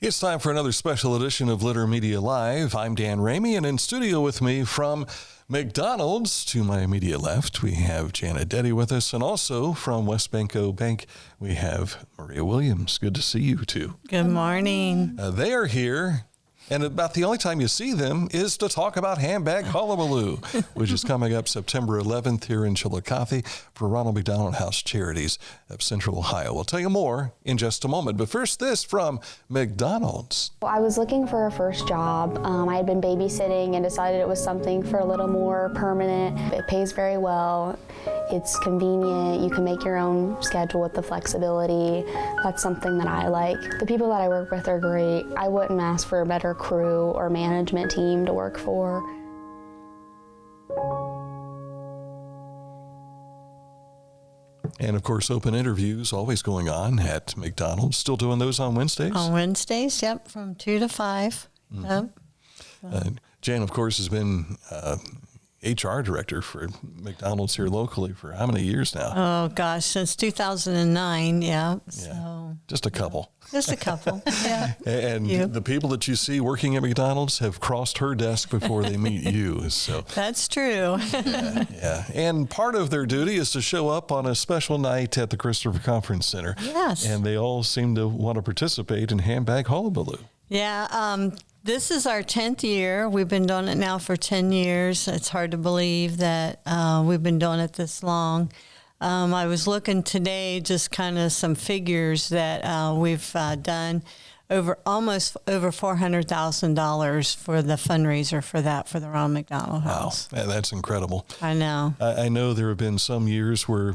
It's time for another special edition of Litter Media Live. I'm Dan Ramey, and in studio with me from McDonald's to my immediate left, we have Jana Detty with us, and also from WesBanco Bank, we have Maria Williams. Good to see you two. Good morning. They are here, and about the only time you see them is to talk about Handbag Hullaballoo, which is coming up September 11th here in Chillicothe for Ronald McDonald House Charities of Central Ohio. We'll tell you more in just a moment, but first this from McDonald's. I was looking for a first job. I had been babysitting and decided it was something for a little more permanent. It pays very well. It's convenient. You can make your own schedule with the flexibility. That's something that I like. The people that I work with are great. I wouldn't ask for a better crew or management team to work for. And of course, open interviews always going on at McDonald's. Still doing those on Wednesdays? On Wednesdays, yep, from 2 to 5. Mm-hmm. Yep. Jan, of course, has been HR director for McDonald's here locally for how many years now? Oh, gosh, since 2009, yeah. So just a couple. Just a couple, yeah. And the people that you see working at McDonald's have crossed her desk before they meet you. So that's true. Yeah. And part of their duty is to show up on a special night at the Christopher Conference Center. Yes. And they all seem to want to participate in Handbag Hullaballoo. Yeah, this is our 10th year. We've been doing it now for 10 years. It's hard to believe that we've been doing it this long. I was looking today, just kind of some figures that we've done almost over $400,000 for the fundraiser for the Ronald McDonald House. Wow, that's incredible. I know. I know there have been some years where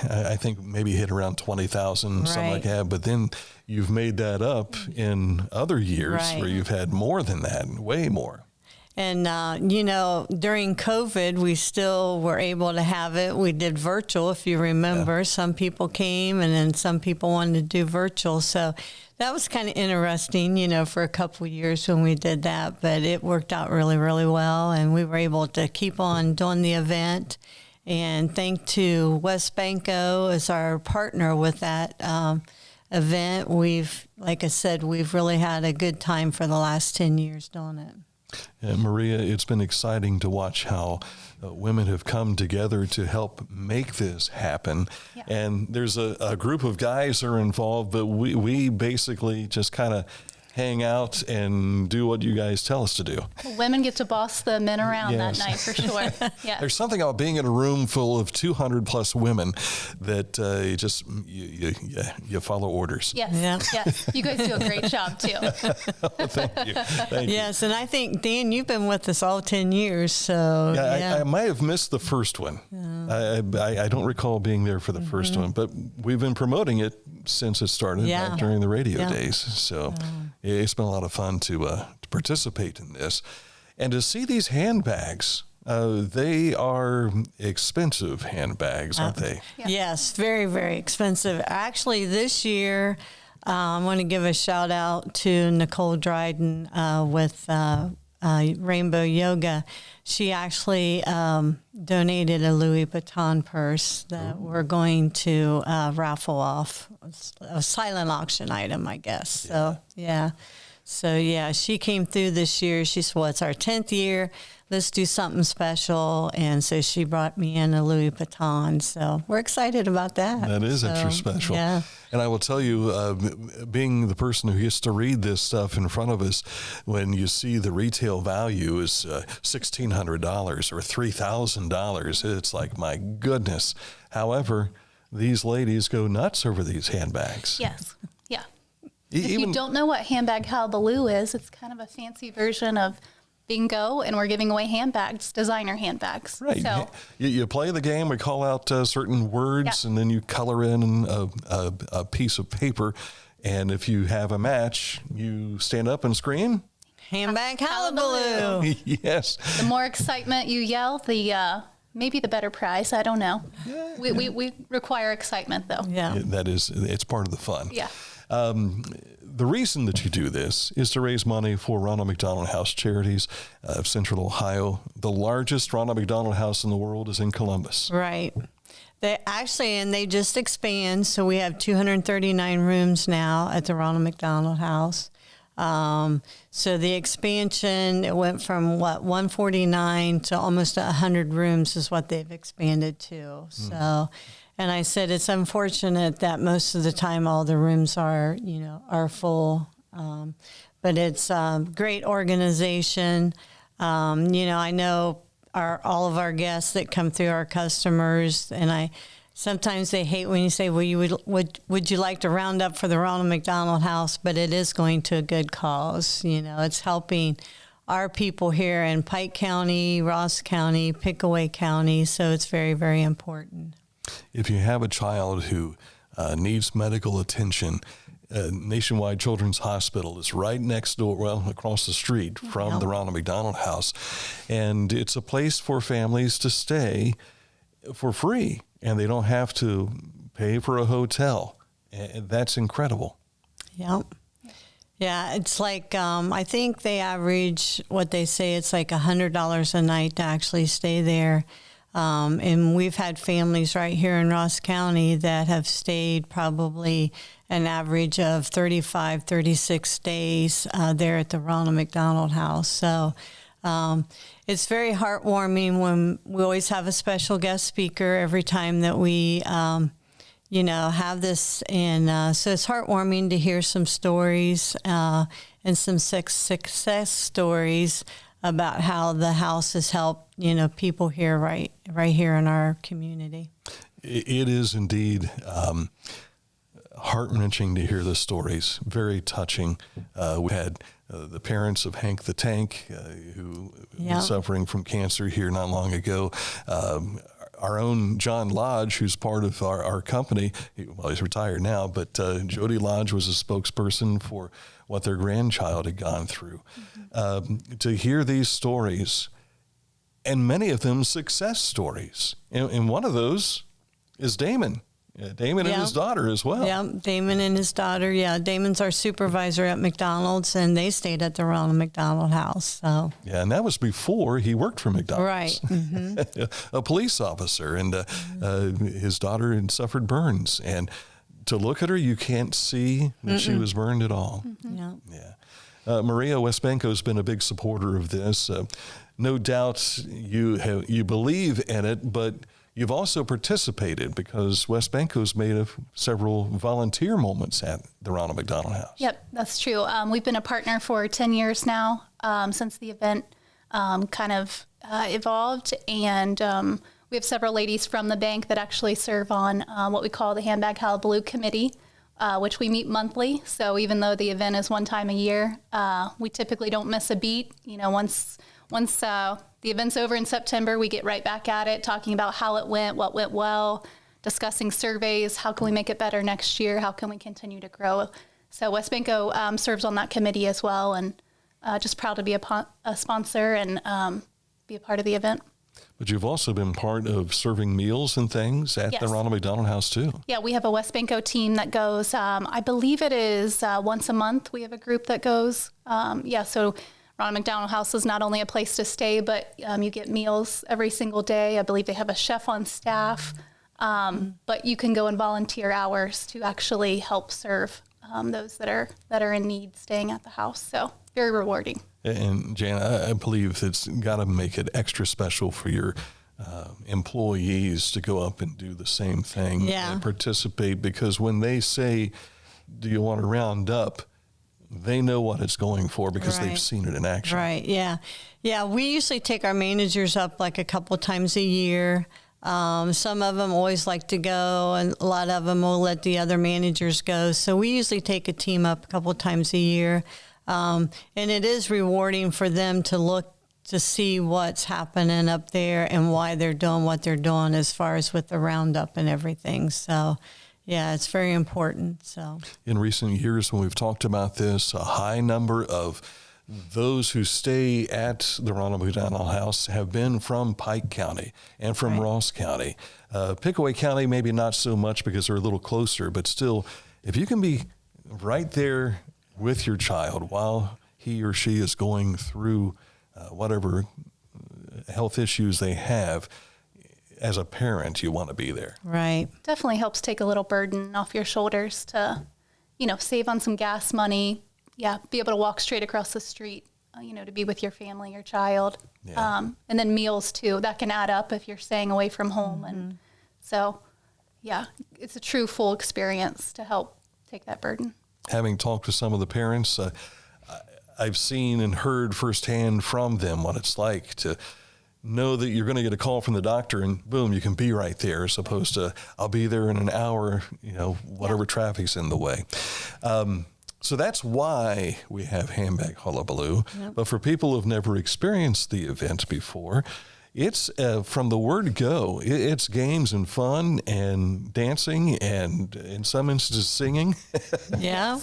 I think maybe hit around 20,000, something like that. But then you've made that up in other years where you've had more than that, way more. And, during COVID, we still were able to have it. We did virtual, if you remember. Yeah. Some people came, and then some people wanted to do virtual. So that was kind of interesting, for a couple of years when we did that. But it worked out really, really well, and we were able to keep on doing the event. And thanks to WesBanco as our partner with that event, like I said, we've really had a good time for the last 10 years doing it. Maria, it's been exciting to watch how women have come together to help make this happen. Yeah. And there's a group of guys that are involved, but we basically just kind of hang out and do what you guys tell us to do. Well, women get to boss the men around that night for sure. Yeah. There's something about being in a room full of 200 plus women that you follow orders. Yes, yes. You guys do a great job too. Thank you. Thank you. Yes, and I think, Dan, you've been with us all 10 years, so. I might have missed the first one. I don't recall being there for the first one, but we've been promoting it since it started back during the radio days. So it's been a lot of fun to participate in this. And to see these handbags, they are expensive handbags, aren't they? Yeah. Yes, very, very expensive. Actually, this year, I want to give a shout out to Nicole Dryden with Rainbow Yoga. She actually donated a Louis Vuitton purse that we're going to raffle off, a silent auction item, I guess. Yeah. So, she came through this year. She said, well, it's our 10th year. Let's do something special. And so she brought me in a Louis Vuitton. So we're excited about that. That is extra special. Yeah. And I will tell you, being the person who gets to read this stuff in front of us, when you see the retail value is $1,600 or $3,000, it's like, my goodness. However, these ladies go nuts over these handbags. Yes. Yeah. If you don't know what Handbag Hullaballoo is, it's kind of a fancy version of bingo, and we're giving away handbags, designer handbags. Right. So you play the game. We call out certain words, and then you color in a piece of paper. And if you have a match, you stand up and scream, Handbag Hullaballoo. Yes. The more excitement you yell, maybe the better prize. I don't know. Yeah. We require excitement, though. Yeah. It's part of the fun. Yeah. The reason that you do this is to raise money for Ronald McDonald House Charities of Central Ohio. The largest Ronald McDonald House in the world is in Columbus. Right. They just expand, so we have 239 rooms now at the Ronald McDonald House. So the expansion, it went from 149 to almost 100 rooms is what they've expanded to. So, and I said it's unfortunate that most of the time all the rooms are full. But it's a great organization. I know all of our guests that come through, our customers, and sometimes they hate when you say, well, would you like to round up for the Ronald McDonald House? But it is going to a good cause. It's helping our people here in Pike County, Ross County, Pickaway County. So it's very, very important. If you have a child who needs medical attention, Nationwide Children's Hospital is right next door, across the street from the Ronald McDonald House. And it's a place for families to stay for free, and they don't have to pay for a hotel. And that's incredible. Yep. Yeah, it's like, I think they average, what they say, it's like $100 a night to actually stay there. And we've had families right here in Ross County that have stayed probably an average of 35, 36 days there at the Ronald McDonald House. So it's very heartwarming when we always have a special guest speaker every time that we, have this. And so it's heartwarming to hear some stories and some success stories about how the house has helped, people here right here in our community. It is indeed heart-wrenching to hear the stories. Very touching. We had the parents of Hank the Tank, who was suffering from cancer here not long ago. Our own John Lodge, who's part of our company, he's retired now, but Jody Lodge was a spokesperson for what their grandchild had gone through. To hear these stories, and many of them success stories, and one of those is Damon. Damon and his daughter as well. Yeah, Damon and his daughter. Yeah, Damon's our supervisor at McDonald's, and they stayed at the Ronald McDonald House. So. Yeah, and that was before he worked for McDonald's. Right. Mm-hmm. A police officer, and his daughter had suffered burns. And to look at her, you can't see that she was burned at all. Mm-hmm. Yeah. Maria, WesBanco has been a big supporter of this. No doubt you believe in it, but you've also participated because WesBanco's made several volunteer moments at the Ronald McDonald House. Yep, that's true. We've been a partner for 10 years now since the event kind of evolved. And we have several ladies from the bank that actually serve on what we call the Handbag Hullaballoo Committee, which we meet monthly. So even though the event is one time a year, we typically don't miss a beat. Once the event's over in September, we get right back at it, talking about how it went, what went well, discussing surveys, how can we make it better next year, how can we continue to grow. So WesBanco serves on that committee as well, and just proud to be a sponsor and be a part of the event. But you've also been part of serving meals and things at the Ronald McDonald House too. Yeah, we have a WesBanco team that goes, I believe it is once a month. We have a group that goes. So Ronald McDonald House is not only a place to stay, but you get meals every single day. I believe they have a chef on staff, but you can go and volunteer hours to actually help serve those that are in need staying at the house. So very rewarding. And Jana, I believe it's got to make it extra special for your employees to go up and do the same thing and participate, because when they say, do you want to round up, they know what it's going for because they've seen it in action. Right, yeah. Yeah, we usually take our managers up like a couple times a year. Some of them always like to go, and a lot of them will let the other managers go. So we usually take a team up a couple times a year. And it is rewarding for them to look to see what's happening up there and why they're doing what they're doing as far as with the roundup and everything. So yeah, it's very important. So in recent years, when we've talked about this, a high number of those who stay at the Ronald McDonald House have been from Pike County and from Ross County. Pickaway County, maybe not so much because they're a little closer, but still, if you can be right there with your child while he or she is going through whatever health issues they have, as a parent, you want to be there. Right. Definitely helps take a little burden off your shoulders to, save on some gas money, be able to walk straight across the street, to be with your family, your child. Yeah. And then meals too, that can add up if you're staying away from home. And so, it's a true full experience to help take that burden. Having talked to some of the parents, I've seen and heard firsthand from them what it's like to know that you're going to get a call from the doctor and boom, you can be right there, as opposed to I'll be there in an hour, whatever traffic's in the way. So that's why we have Handbag Hullaballoo. Yep. But for people who've never experienced the event before, it's from the word go. It's games and fun and dancing and in some instances singing. Yeah.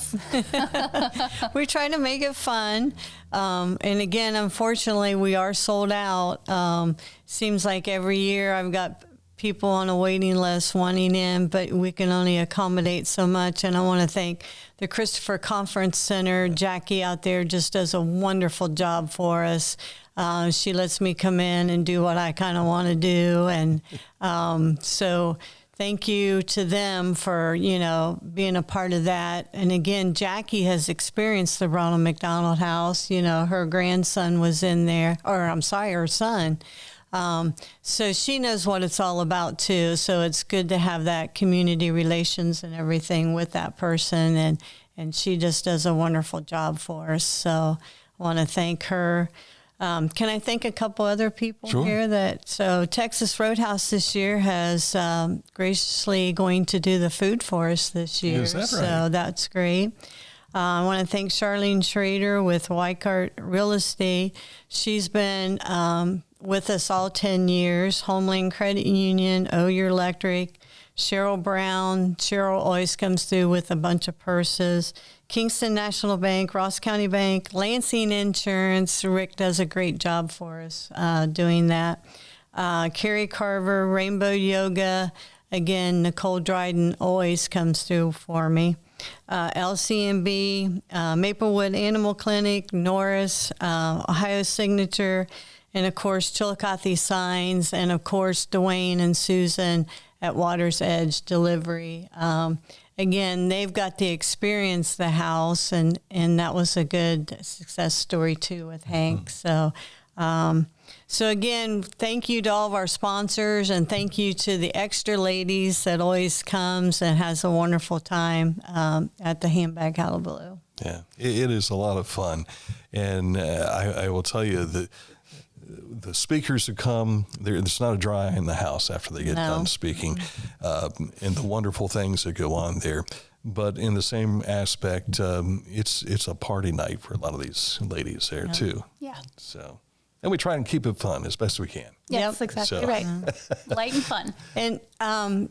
We try to make it fun. And again, unfortunately, we are sold out. Seems like every year I've got people on a waiting list wanting in, but we can only accommodate so much. And I want to thank the Christopher Conference Center. Jackie out there just does a wonderful job for us. She lets me come in and do what I kind of want to do. And so thank you to them for, being a part of that. And again, Jackie has experienced the Ronald McDonald house. Her grandson was in there, her son. So she knows what it's all about too. So it's good to have that community relations and everything with that person. And she just does a wonderful job for us. So I want to thank her. Can I thank a couple other people here so Texas Roadhouse this year has graciously going to do the food for us this year. Is that right? So that's great. I want to thank Charlene Schrader with Weikart Real Estate. She's been with us all 10 years. Homeland Credit Union, Oyer Electric, Cheryl Brown. Cheryl always comes through with a bunch of purses. Kingston National Bank, Ross County Bank, Lansing Insurance. Rick does a great job for us doing that. Carrie Carver, Rainbow Yoga. Again, Nicole Dryden always comes through for me. LCMB, Maplewood Animal Clinic, Norris, Ohio Signature, and of course Chillicothe Signs, and of course Dwayne and Susan at Water's Edge Delivery. Again, they've got the experience, the house, and that was a good success story too with Hank. So again, thank you to all of our sponsors, and thank you to the extra ladies that always comes and has a wonderful time at the Handbag Hullaballoo. Yeah, it is a lot of fun, and I will tell you that the speakers who come, there's not a dry eye in the house after they get done speaking, and the wonderful things that go on there. But in the same aspect, it's a party night for a lot of these ladies there too. Yeah. So, and we try and keep it fun as best we can. Yes, exactly right. Light and fun. And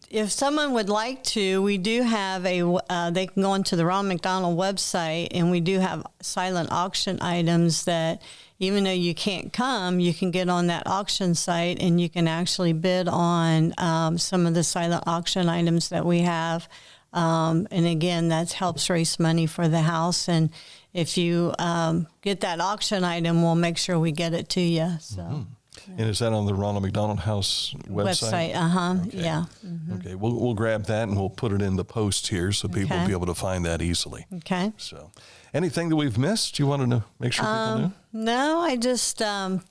if someone would like to, we do have they can go onto the Ronald McDonald website, and we do have silent auction items that even though you can't come, you can get on that auction site and you can actually bid on some of the silent auction items that we have. And again, that helps raise money for the house. And if you get that auction item, we'll make sure we get it to you. So. Mm-hmm. And is that on the Ronald McDonald House website? Okay. Yeah. Mm-hmm. Okay, we'll grab that and we'll put it in the post here so people will be able to find that easily. Okay. So, anything that we've missed you wanted to make sure people knew? No, I just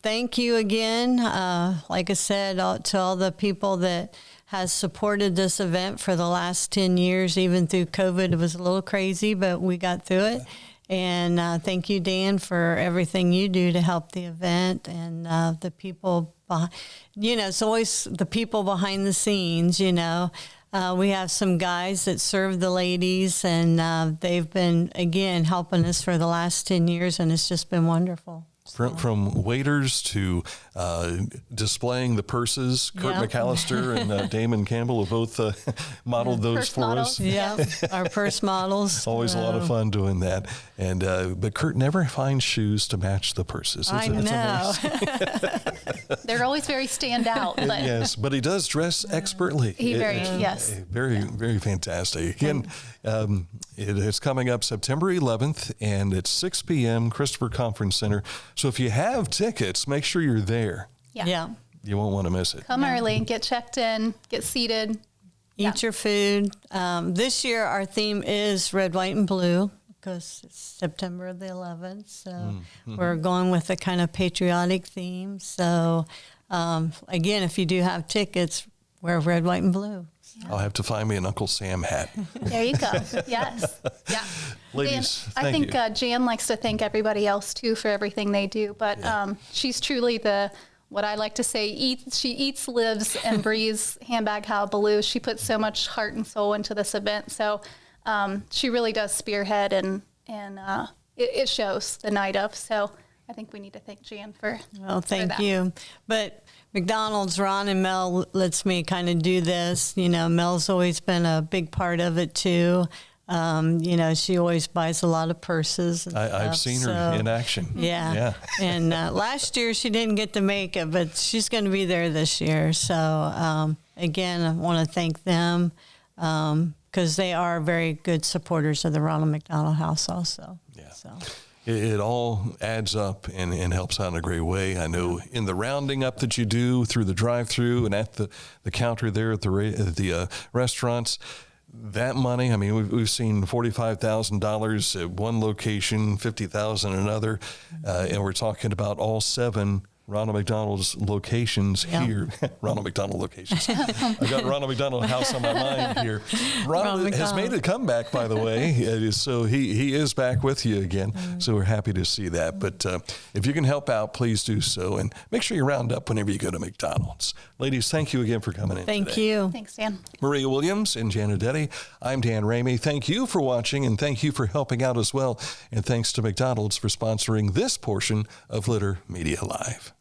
thank you again. Like I said, to all the people that has supported this event for the last 10 years, even through COVID. It was a little crazy, but we got through it. And thank you, Dan, for everything you do to help the event and the people behind. It's always the people behind the scenes, We have some guys that serve the ladies, and they've been, again, helping us for the last 10 years, and it's just been wonderful. From waiters to displaying the purses, Kurt McAllister and Damon Campbell have both modeled those for us. Yeah, our purse models. It's always a lot of fun doing that. And but Kurt never finds shoes to match the purses. I know. They're always very standout. But yes, but he does dress expertly. Very, very fantastic. Again, it's coming up September 11th, and it's 6 p.m., Christopher Conference Center. So if you have tickets, make sure you're there. Yeah. You won't want to miss it. Come early, get checked in, get seated. Eat your food. This year, our theme is red, white, and blue, because it's September the 11th. So we're going with a kind of patriotic theme. So again, if you do have tickets, wear red, white, and blue. I'll have to find me an Uncle Sam hat. There you go. Yes. Yeah. Ladies, I think Jan likes to thank everybody else too for everything they do, but she's truly what I like to say, she eats, lives, and breathes Handbag Hullaballoo. She puts so much heart and soul into this event. So she really does spearhead, and it shows the night of. So I think we need to thank Jan for thank you. But McDonald's, Ron and Mel lets me kind of do this. You know, Mel's always been a big part of it too. You know, she always buys a lot of purses. And I've seen her in action. Yeah. And last year she didn't get to make it, but she's going to be there this year. So again, I want to thank them because they are very good supporters of the Ronald McDonald House also. Yeah. So. It all adds up and helps out in a great way. I know in the rounding up that you do through the drive-through and at the counter there at the restaurants, that money, I mean, we've seen $45,000 at one location, $50,000 another, and we're talking about all 7 Ronald McDonald's locations here. Ronald McDonald locations. I've got Ronald McDonald House on my mind here. Ronald has made a comeback, by the way. So he is back with you again. So we're happy to see that. But if you can help out, please do so. And make sure you round up whenever you go to McDonald's. Ladies, thank you again for coming in Thank today. you. Thanks, Dan. Maria Williams and Jana Detty. I'm Dan Ramey. Thank you for watching, and thank you for helping out as well. And thanks to McDonald's for sponsoring this portion of Litter Media Live.